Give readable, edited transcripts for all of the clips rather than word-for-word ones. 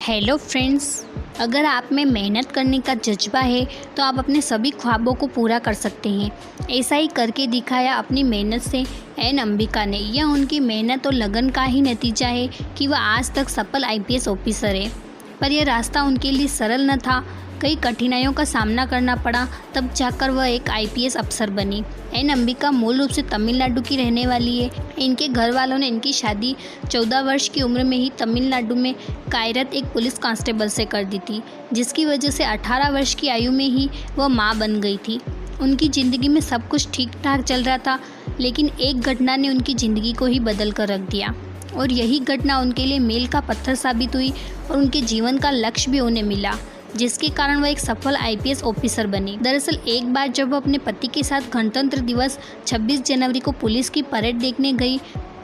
Hello friends, अगर आप में मेहनत करने का जज्बा है तो आप अपने सभी ख्वाबों को पूरा कर सकते हैं। ऐसा ही करके दिखाया अपनी मेहनत से एन अंबिका ने। यह उनकी मेहनत और लगन का ही नतीजा है कि वह आज तक सफल आईपीएस ऑफिसर है। पर यह रास्ता उनके लिए सरल न था। कई कठिनाइयों का सामना करना पड़ा, तब जाकर वह एक आईपीएस अफसर बनी। एन अंबिका मूल रूप से तमिलनाडु की रहने वाली है। इनके घर वालों ने इनकी शादी 14 वर्ष की उम्र में ही तमिलनाडु में कार्यरत एक पुलिस कांस्टेबल से कर दी थी, जिसकी वजह से 18 वर्ष की आयु में ही वह मां बन गई थी। उनकी ज़िंदगी में सब कुछ ठीक ठाक चल रहा था, लेकिन एक घटना ने उनकी ज़िंदगी को ही बदल कर रख दिया, और यही घटना उनके लिए मील का पत्थर साबित हुई और उनके जीवन का लक्ष्य भी उन्हें मिला, जिसके कारण वह एक सफल आईपीएस ऑफिसर बनी। दरअसल एक बार जब वह अपने पति के साथ गणतंत्र दिवस 26 जनवरी को पुलिस की परेड देखने गई,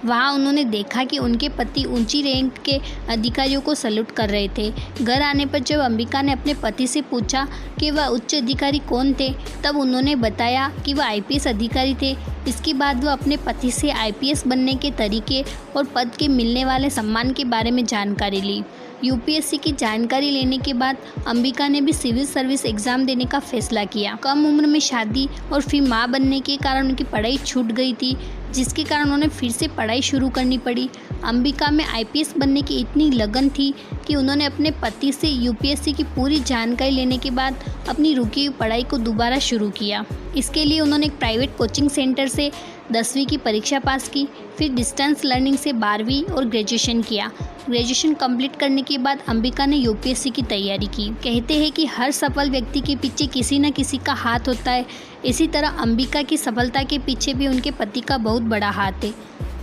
वहाँ उन्होंने देखा कि उनके पति ऊंची रैंक के अधिकारियों को सैल्यूट कर रहे थे। घर आने पर जब अंबिका ने अपने पति से पूछा कि वह उच्च अधिकारी कौन थे, तब उन्होंने बताया कि वह आईपीएस अधिकारी थे। इसके बाद वह अपने पति से आईपीएस बनने के तरीके और पद के मिलने वाले सम्मान के बारे में जानकारी ली। यूपीएससी की जानकारी लेने के बाद अंबिका ने भी सिविल सर्विस एग्ज़ाम देने का फैसला किया। कम उम्र में शादी और फिर मां बनने के कारण उनकी पढ़ाई छूट गई थी, जिसके कारण उन्हें फिर से पढ़ाई शुरू करनी पड़ी। अंबिका में आईपीएस बनने की इतनी लगन थी कि उन्होंने अपने पति से यूपीएससी की पूरी जानकारी लेने के बाद अपनी रुकी हुई पढ़ाई को दोबारा शुरू किया। इसके लिए उन्होंने एक प्राइवेट कोचिंग सेंटर से 10वीं की परीक्षा पास की, फिर डिस्टेंस लर्निंग से 12वीं और ग्रेजुएशन किया। ग्रेजुएशन कंप्लीट करने के बाद अंबिका ने यूपीएससी की तैयारी की। कहते हैं कि हर सफल व्यक्ति के पीछे किसी न किसी का हाथ होता है। इसी तरह अंबिका की सफलता के पीछे भी उनके पति का बहुत बड़ा हाथ है।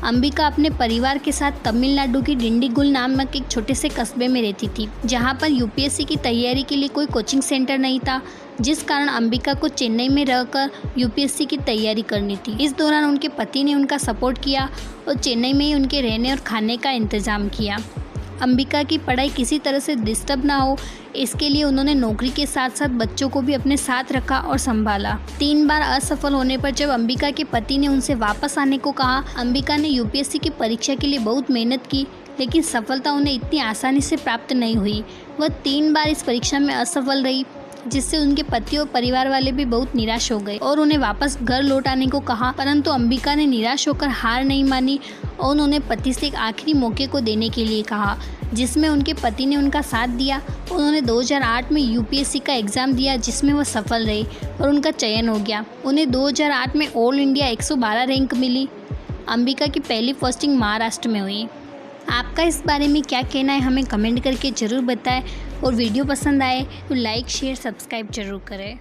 अंबिका अपने परिवार के साथ तमिलनाडु की डिंडीगुल नामक एक छोटे से कस्बे में रहती थी, जहां पर यूपीएससी की तैयारी के लिए कोई कोचिंग सेंटर नहीं था, जिस कारण अंबिका को चेन्नई में रहकर यूपीएससी की तैयारी करनी थी। इस दौरान उनके पति ने उनका सपोर्ट किया और चेन्नई में ही उनके रहने और खाने का इंतज़ाम किया। अंबिका की पढ़ाई किसी तरह से डिस्टर्ब ना हो, इसके लिए उन्होंने नौकरी के साथ साथ बच्चों को भी अपने साथ रखा और संभाला। 3 बार असफल होने पर जब अंबिका के पति ने उनसे वापस आने को कहा, अंबिका ने यूपीएससी की परीक्षा के लिए बहुत मेहनत की, लेकिन सफलता उन्हें इतनी आसानी से प्राप्त नहीं हुई। वह 3 बार इस परीक्षा में असफल रही, जिससे उनके पति और परिवार वाले भी बहुत निराश हो गए और उन्हें वापस घर लौट आने को कहा। परंतु अंबिका ने निराश होकर हार नहीं मानी और उन्होंने पति से एक आखिरी मौके को देने के लिए कहा, जिसमें उनके पति ने उनका साथ दिया। उन्होंने 2008 में यूपीएससी का एग्ज़ाम दिया, जिसमें वह सफल रहे और उनका चयन हो गया। उन्हें 2008 में ऑल इंडिया 112 रैंक मिली। अंबिका की पहली पोस्टिंग महाराष्ट्र में हुई। आपका इस बारे में क्या कहना है, हमें कमेंट करके ज़रूर बताएं, और वीडियो पसंद आए तो लाइक शेयर सब्सक्राइब जरूर करें।